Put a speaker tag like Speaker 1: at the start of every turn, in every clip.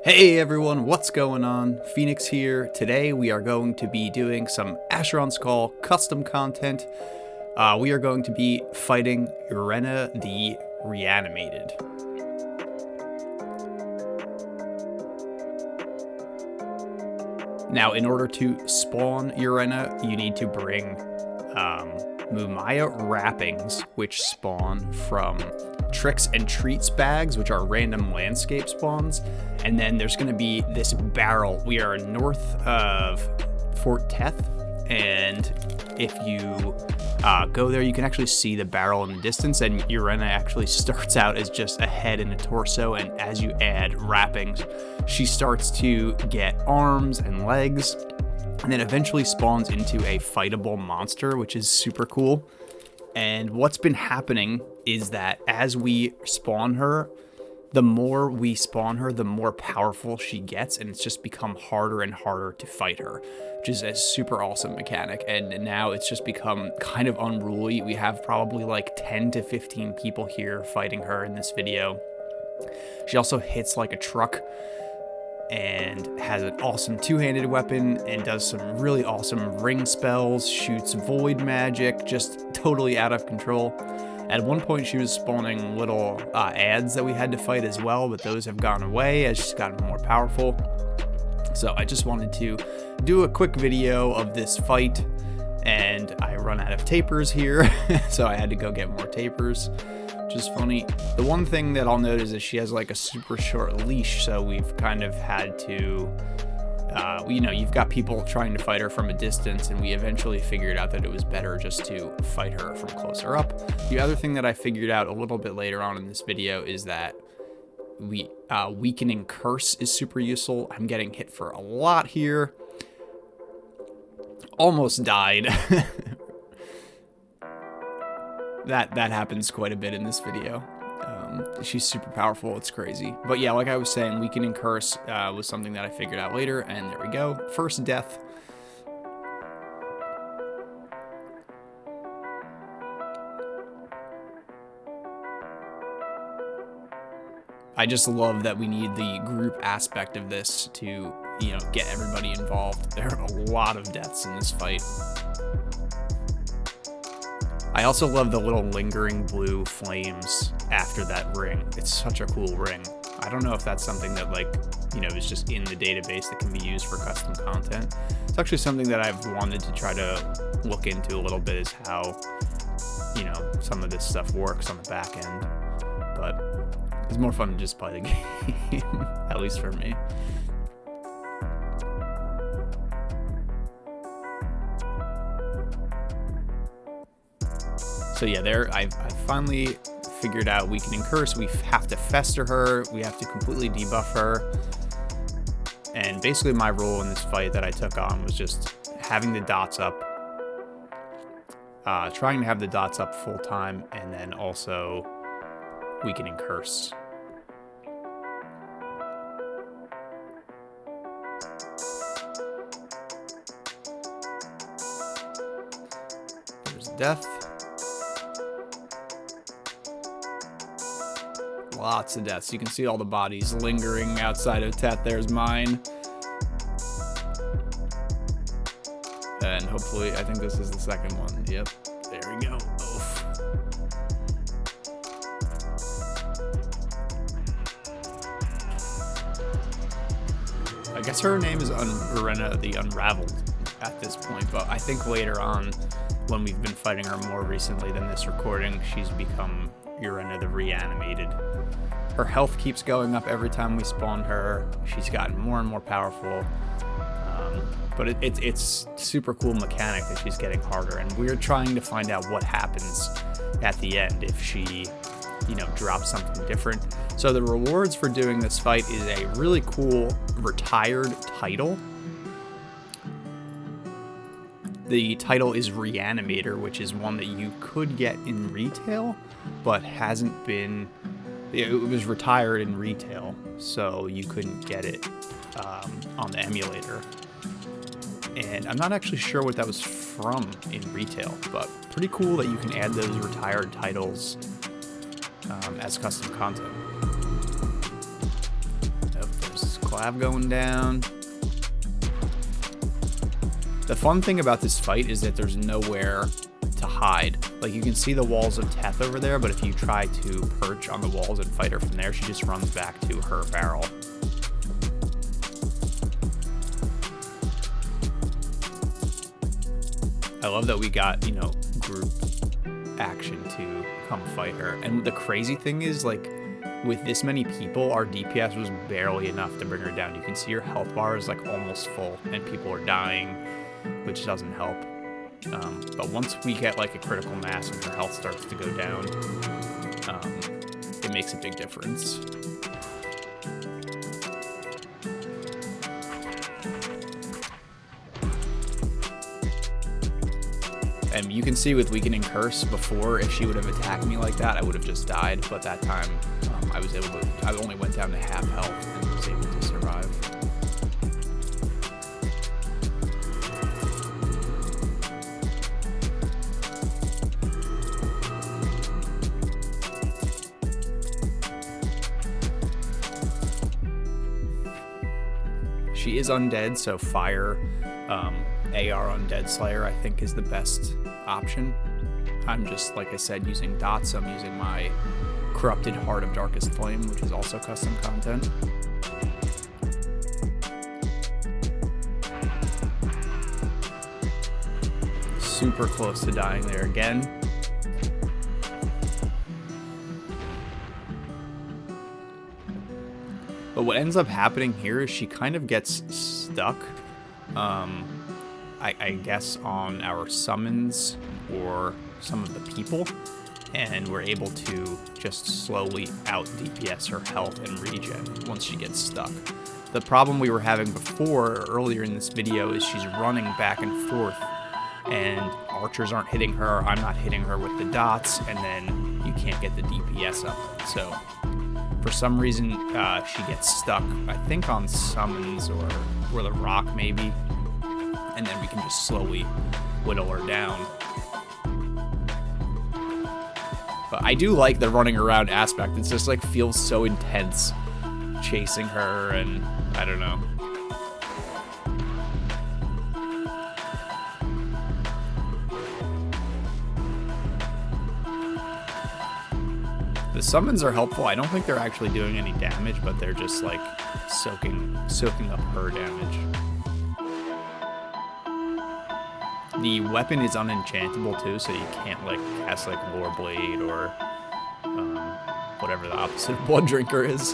Speaker 1: Hey everyone, what's going on? Phoenix here. Today we are going to be doing some Asheron's Call custom content. We are going to be fighting Urenna the Reanimated. Now, in order to spawn Urenna, you need to bring Mumaya wrappings, which spawn from tricks and treats bags, which are random landscape spawns. And then there's going to be this barrel. We are north of Fort Teth, and if you go there, you can actually see the barrel in the distance, and Urenna actually starts out as just a head and a torso, and as you add wrappings, she starts to get arms and legs, and then eventually spawns into a fightable monster, which is super cool. And what's been happening is that as we spawn her, the more we spawn her, the more powerful she gets, and it's just become harder and harder to fight her, which is a super awesome mechanic. And now it's just become kind of unruly. We have probably like 10 to 15 people here fighting her in this video. She also hits like a truck and has an awesome two-handed weapon and does some really awesome ring spells, shoots void magic, just totally out of control. At one point, she was spawning little ads that we had to fight as well, but those have gone away as she's gotten more powerful. So I just wanted to do a quick video of this fight, and I run out of tapers here, so I had to go get more tapers, which is funny. The one thing that I'll note is that she has like a super short leash, so we've kind of had to you've got people trying to fight her from a distance, and we eventually figured out that it was better just to fight her from closer up. The other thing that I figured out a little bit later on in this video is that weakening curse is super useful. I'm getting hit for a lot here. Almost died. That happens quite a bit in this video. She's super powerful, it's crazy. But yeah, like I was saying, weakening curse was something that I figured out later, and there we go. First death. I just love that we need the group aspect of this to, get everybody involved. There are a lot of deaths in this fight. I also love the little lingering blue flames after that ring. It's such a cool ring. I don't know if that's something that is just in the database that can be used for custom content. It's actually something that I've wanted to try to look into a little bit, is how, some of this stuff works on the back end. But it's more fun to just play the game, at least for me. So yeah, I finally figured out weakening curse. We have to fester her. We have to completely debuff her. And basically my role in this fight that I took on was just having the dots up, trying to have the dots up full time, and then also weakening curse. There's death. Lots of deaths. You can see all the bodies lingering outside of Teth. There's mine. And hopefully, I think this is the second one. Yep. There we go. Oof. I guess her name is Urenna the Unravelled at this point, but I think later on, when we've been fighting her more recently than this recording, she's become Urenna the Reanimated. Her health keeps going up every time we spawn her. She's gotten more and more powerful. But it's super cool mechanic that she's getting harder, and we're trying to find out what happens at the end if she, drops something different. So the rewards for doing this fight is a really cool retired title. The title is Reanimator, which is one that you could get in retail, but hasn't been. It was retired in retail, so you couldn't get it on the emulator. And I'm not actually sure what that was from in retail, but pretty cool that you can add those retired titles as custom content. Clav going down. The fun thing about this fight is that there's nowhere to hide. Like, you can see the walls of Teth over there, but if you try to perch on the walls and fight her from there, she just runs back to her barrel. I love that we got, you know, group action to come fight her. And the crazy thing is, like, with this many people, our DPS was barely enough to bring her down. You can see her health bar is, like, almost full, and people are dying, which doesn't help. But once we get, like, a critical mass and her health starts to go down, it makes a big difference. And you can see with Weakening Curse before, if she would have attacked me like that, I would have just died. But that time, I only went down to half health and was able to survive. She is undead, so fire, AR Undead Slayer, I think, is the best option. I'm just, like I said, using dots. I'm using my Corrupted Heart of Darkest Flame, which is also custom content. Super close to dying there again. But what ends up happening here is she kind of gets stuck, I guess, on our summons or some of the people, and we're able to just slowly out DPS her health and regen once she gets stuck. The problem we were having before, earlier in this video, is she's running back and forth, and archers aren't hitting her, I'm not hitting her with the dots, and then you can't get the DPS up. So for some reason, she gets stuck, I think on summons or the rock maybe, and then we can just slowly whittle her down. But I do like the running around aspect. It's just like feels so intense chasing her, and I don't know. The summons are helpful. I don't think they're actually doing any damage, but they're just like soaking up her damage. The weapon is unenchantable too, so you can't like cast like Lore Blade or whatever the opposite of Blood Drinker is.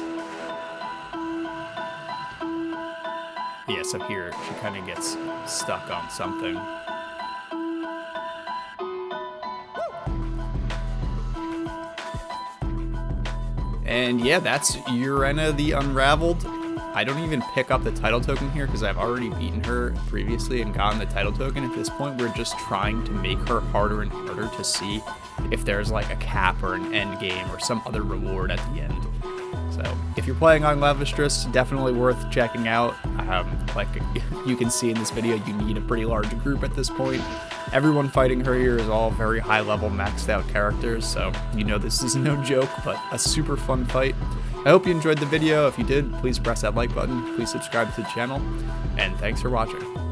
Speaker 1: Yeah, so here she kind of gets stuck on something. And yeah, that's Urenna the Unravelled. I don't even pick up the title token here because I've already beaten her previously and gotten the title token. At this point, we're just trying to make her harder and harder to see if there's like a cap or an end game or some other reward at the end. So if you're playing on Levistras, definitely worth checking out. Like you can see in this video, you need a pretty large group at this point. Everyone fighting her here is all very high level maxed out characters, so you know this is no joke, but a super fun fight. I hope you enjoyed the video. If you did, please press that like button, please subscribe to the channel, and thanks for watching.